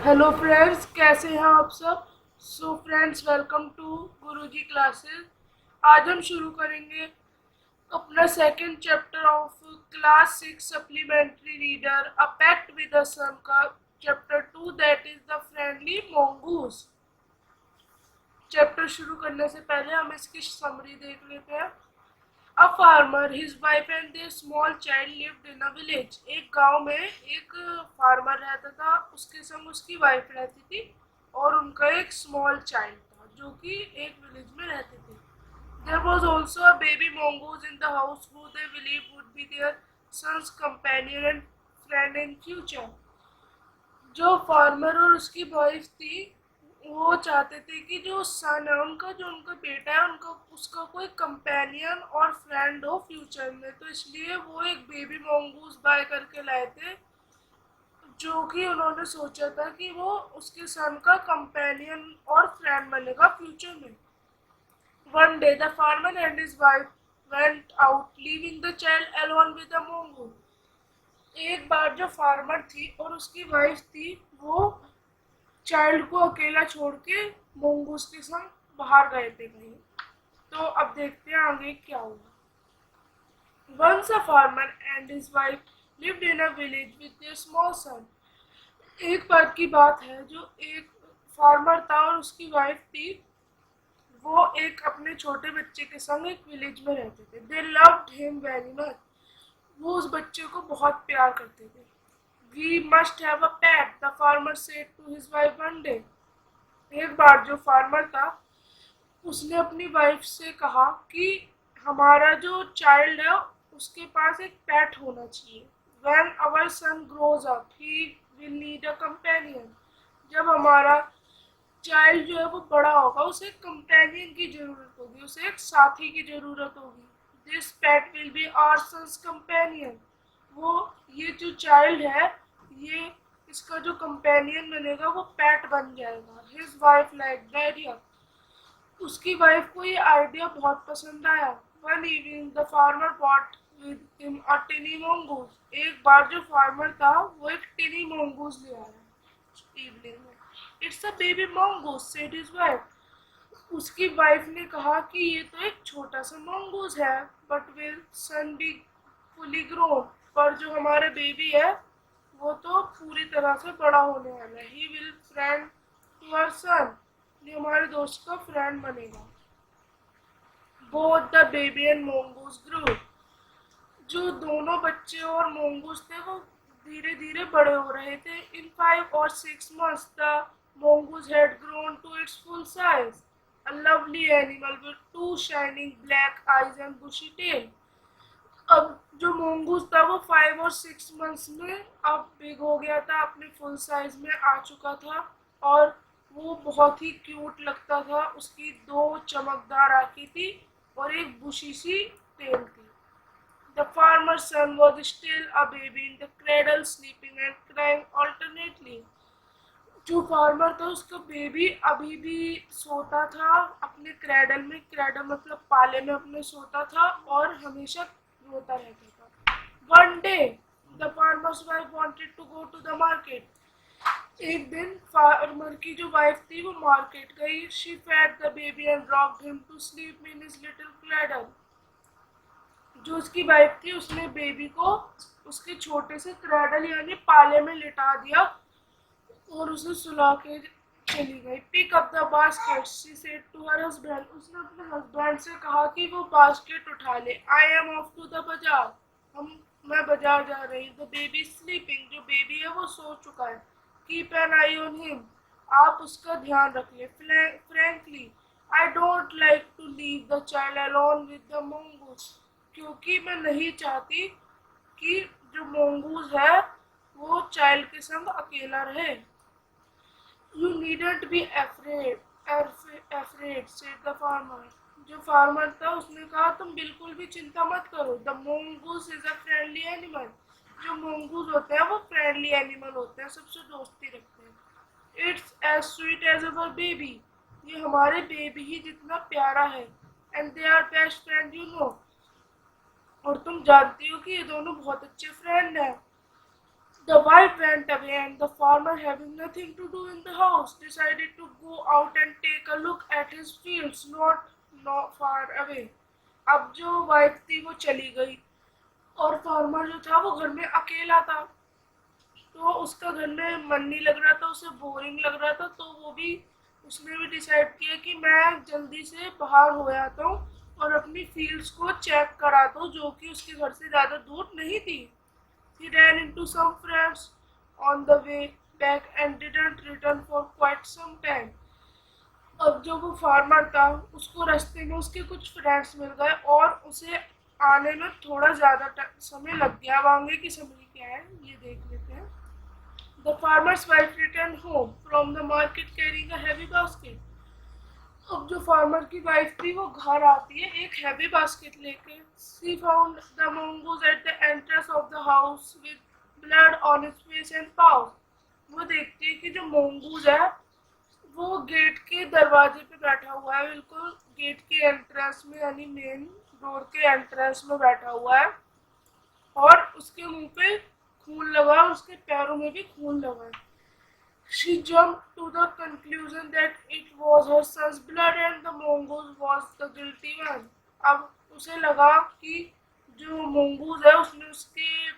Hello friends, कैसे हैं आप सब। So friends, welcome to Guruji classes. आज हम शुरू करेंगे अपना second chapter of class 6 supplementary reader a pact with the sun का chapter 2, that is the friendly mongoose. Chapter शुरू करने से पहले हम इसकी समरी देख लेते हैं। A farmer, his wife and their small child lived in a village. एक गांव में एक फार्मर रहता था, उसके संग उसकी वाइफ रहती थी और उनका एक स्मॉल चाइल्ड था जो कि एक विलेज में रहते थे। There was also a baby mongoose in the house who they believed would be their son's companion and friend in future. जो फार्मर और उसकी वाइफ थी, वो चाहते थे कि जो सन है उनका, जो उनका बेटा है उनका, उसका कोई कंपेनियन और फ्रेंड हो फ्यूचर में। तो इसलिए वो एक बेबी मोंगूस बाय करके लाए थे, जो कि उन्होंने सोचा था कि वो उसके सन का कंपेनियन और फ्रेंड बनेगा फ्यूचर में। One day the farmer and his wife went out leaving the child alone with the mongoose। एक बार जो फार्मर थी और उसकी वाइफ थी, वो चाइल्ड को अकेला छोड़ के मोंगूस के संग बाहर गए थे कहीं। तो अब देखते हैं आगे क्या हुआ। Once a farmer and his wife lived in a village with their small son. एक बार की बात है, जो एक फार्मर था और उसकी वाइफ थी, वो एक अपने छोटे बच्चे के संग एक विलेज में रहते थे। They loved him very much. वो उस बच्चे को बहुत प्यार करते थे। We must have a pet, the farmer said to his wife one day. एक बार जो फार्मर था, उसने अपनी वाइफ से कहा कि हमारा जो चाइल्ड है उसके पास एक पेट होना चाहिए। When our son grows up, he will need a companion. जब हमारा चाइल्ड जो है वो बड़ा होगा, उसे एक कंपेनियन की जरूरत होगी, उसे एक साथी की जरूरत होगी। This pet will be our son's companion. वो, ये जो चाइल्ड है, ये इसका जो कंपेनियन बनेगा वो पेट बन जाएगा। His wife like the idea. उसकी वाइफ को ये आइडिया बहुत पसंद आया। One evening the farmer bot with him a टिनी mongoose. एक बार जो फार्मर था वो एक टिनी mongoose ले आया इवनिंग में। It's a baby mongoose, said his wife. उसकी वाइफ ने कहा कि ये तो एक छोटा सा mongoose है, but will soon be fully grown. पर जो हमारा बेबी है वो तो पूरी तरह से बड़ा होने वाला है। He will friend to our son. ये हमारे दोस्त का फ्रेंड बनेगा। Both the baby and mongoose grew. जो दोनों बच्चे और mongoose थे वो धीरे धीरे बड़े हो रहे थे। इन 5 or 6 months the mongoose had grown to its full size, a lovely animal with two shining black eyes and bushy tail. अब जो mongoose था वो 5 और 6 months में अब बिग हो गया था, अपने फुल साइज में आ चुका था और वो बहुत ही क्यूट लगता था। उसकी दो चमकदार आंखें थी और एक बुशी सी टेल थी। The farmer's son was still a baby in the cradle, sleeping and crying alternately. जो फार्मर था उसका बेबी अभी भी सोता था अपने क्रेडल में। क्रेडल मतलब पाले में अपने सोता था और हमेशा रोता रहता था। One day the farmer's wife wanted to go to the market. एक दिन फार्मर की जो वाइफ थी वो मार्केट गई। She fed the baby and rocked him to sleep in his little cradle. जो उसकी वाइफ थी उसने बेबी को उसके छोटे से क्रेडल यानी पाले में लिटा दिया और उसे सुला के चली गई। Pick up the basket, she said to her husband. उसने अपने हस्बैंड से कहा कि वो बास्केट उठा ले। I am off to the bazaar. मैं बाजार जा रही हूँ। The baby sleeping. जो बेबी है वो सो चुका है। Keep an eye on him. आप उसका ध्यान रखिए। Frankly I don't like to leave the child alone with the mongoose। क्योंकि मैं नहीं चाहती कि जो mongoose है वो चाइल्ड के संग अकेला रहे। You needn't be afraid, said the farmer. जो फार्मर था उसने कहा तुम बिल्कुल भी चिंता मत करो। The mongoose is a friendly animal. जो mongoose होते हैं वो फ्रेंडली एनिमल होते हैं, सबसे दोस्ती रखते हैं। It's as sweet as our baby. ये हमारे बेबी ही जितना प्यारा है। And they are best friend, you know. और तुम जानती हो कि ये दोनों बहुत अच्छे फ्रेंड हैं। The wife went away, and the farmer, having nothing to do in the house, decided to go out and take a look at his fields not far away. अब जो वाइफ थी वो चली गई और फार्मर जो था वो घर में अकेला था, तो उसका घर में मन नहीं लग रहा था, उसे बोरिंग लग रहा था, तो उसने भी डिसाइड किया कि मैं जल्दी से बाहर हो आता हूँ और अपनी फील्ड्स को चेक कराता हूँ जो कि उसके घर से ज़्यादा दूर नहीं थी. He ran into some friends on the way back and didn't return for quite some time. अब जो वो फार्मर था उसको रास्ते में उसके कुछ फ्रेंड्स मिल गए और उसे आने में थोड़ा ज़्यादा समय लग गया. अब आगे की समरी क्या है ये देख लेते हैं. The farmer's wife returned home from the market carrying a heavy basket. अब जो फार्मर की वाइफ थी वो घर आती है एक हैवी बास्केट लेके. She found the mongoose at the entrance of the house with blood on its face and paws. वो देखती है कि जो mongoose है वो गेट के दरवाजे पे बैठा हुआ है, बिल्कुल गेट के एंट्रेंस में, यानी मेन डोर के एंट्रेंस में बैठा हुआ है और उसके मुंह पे खून लगा है, उसके पैरों में भी खून लगा है. She jumped to the conclusion that it was her son's blood and the mongoose was the guilty one. अब उसे लगा कि जो mongoose है उसने उसके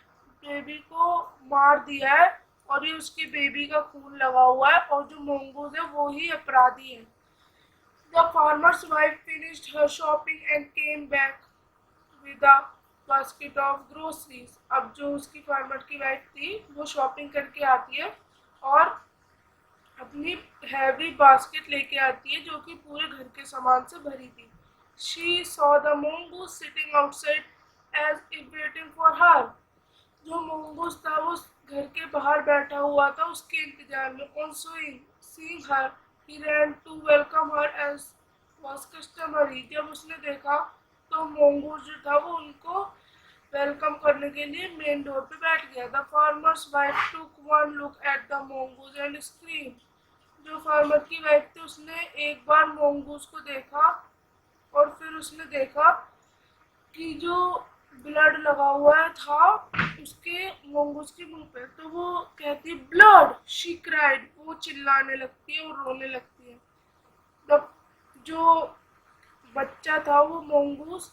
बेबी को मार दिया है और ये उसके बेबी का खून लगा हुआ है और जो mongoose है वो ही अपराधी है. The farmer's wife finished her shopping and came back with a basket of groceries. अब जो उसकी फार्मर की वाइफ थी वो शॉपिंग करके आती है और अपनी हैवी बास्केट लेके आती है जो कि पूरे घर के सामान से भरी थी. She saw the mongoose sitting outside as if waiting for her. जो mongoose था वो घर के बाहर बैठा हुआ था उसके इंतजार में. On seeing her, he ran to welcome her as was customary. जब उसने देखा तो mongoose जो था वो उनको वेलकम करने के लिए मेन डोर पे बैठ गया. The farmer's wife took one look at the mongoose and screamed. जो फार्मर की वाइफ थी उसने एक बार mongoose को देखा और फिर उसने देखा कि जो ब्लड लगा हुआ था उसके mongoose के मुंह पे, तो वो कहती ब्लड. She cried. वो चिल्लाने लगती है और रोने लगती है. तब जो बच्चा था वो mongoose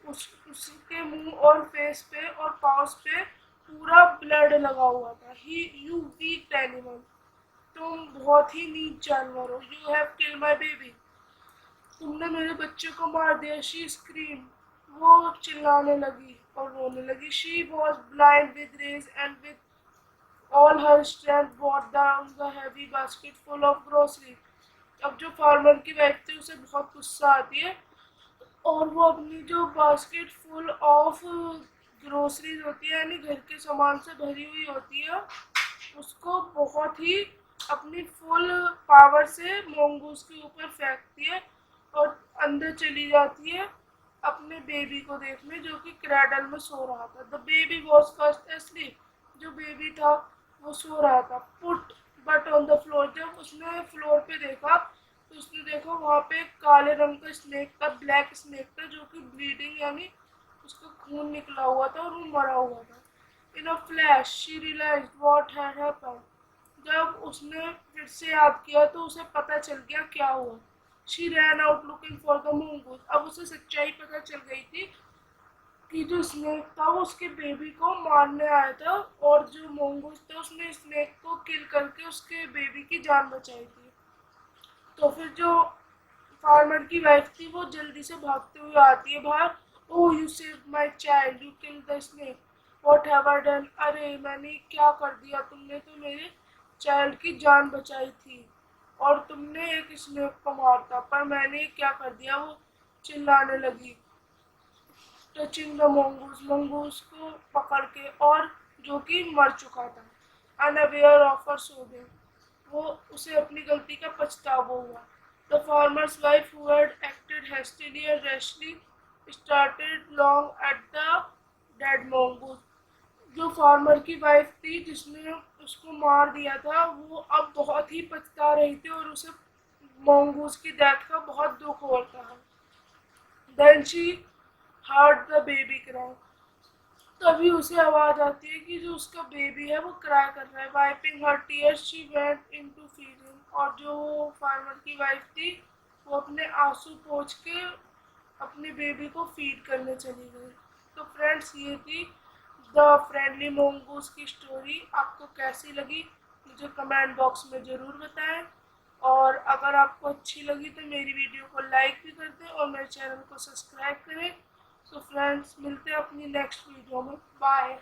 उसके मुंह और फेस पे और पाउस पे पूरा ब्लड लगा हुआ था. You weak animal. तुम बहुत ही नीच जानवर हो. You have kill my baby. तुमने मेरे बच्चे को मार दिया. She scream. वो चिल्लाने लगी और रोने लगी. She was blind with rage and with all her strength brought down the heavy basket full of groceries. अब जो फार्मर की वाइफ थी उसे बहुत गुस्सा आती है और वो अपनी जो बास्केट फुल ऑफ ग्रोसरीज होती है यानी घर के सामान से भरी हुई होती है उसको बहुत ही अपनी फुल पावर से mongoose के ऊपर फेंकती है और अंदर चली जाती है अपने बेबी को देखने जो कि क्रैडल में सो रहा था. The baby was first asleep. जो बेबी था वो सो रहा था. Put but on the floor. जब उसने फ्लोर पे देखा तो उसने देखा वहाँ पे काले रंग का स्नेक था, ब्लैक स्नेक था जो कि ब्लीडिंग यानी उसका खून निकला हुआ था और वो मरा हुआ था. In a flash she realised what had happened. जब उसने फिर से याद किया तो उसे पता चल गया क्या हुआ. She ran out looking for the mongoose. अब उसे सच्चाई पता चल गई थी कि जो स्नेक था वो उसके बेबी को मारने आया था और जो mongoose था उसने स्नेक को किल करके उसके बेबी की जान बचाई थी. तो फिर जो फार्मर की वाइफ थी वो जल्दी से भागते हुए आती है बाहर. Oh you save my child. You kill the snake. What have I done. अरे मैंने क्या कर दिया. तुमने तो मेरे चाइल्ड की जान बचाई थी और तुमने एक स्नेक को मारता, पर मैंने क्या कर दिया. वो चिल्लाने लगी. टचिंग द mongoose को पकड़ के, और जो कि मर चुका था. Unaware of her सोबिंग. वो उसे अपनी गलती का पछतावा हुआ. The farmer's wife who had acted hastily and rashly started long at the dead mongoose. जो फार्मर की वाइफ थी जिसने उसको मार दिया था वो अब बहुत ही पछता रही थी और उसे mongoose की डेथ का बहुत दुख होता है. Then she heard the baby cry. तभी उसे आवाज आती है कि जो उसका बेबी है वो क्राई कर रहा है। Wiping her tears she went into feeding. और जो फार्मर की वाइफ थी वो अपने आंसू पोंछ के अपने बेबी को फीड करने चली गई। तो फ्रेंड्स, ये थी द फ्रेंडली मोंगूज की स्टोरी। आपको कैसी लगी मुझे कमेंट बॉक्स में ज़रूर बताएं। और अगर आपको अच्छी लगी तो मेरी वीडियो को लाइक भी कर दें और मेरे चैनल को सब्सक्राइब करें। सो फ्रेंड्स, मिलते हैं अपनी नेक्स्ट वीडियो में। बाय।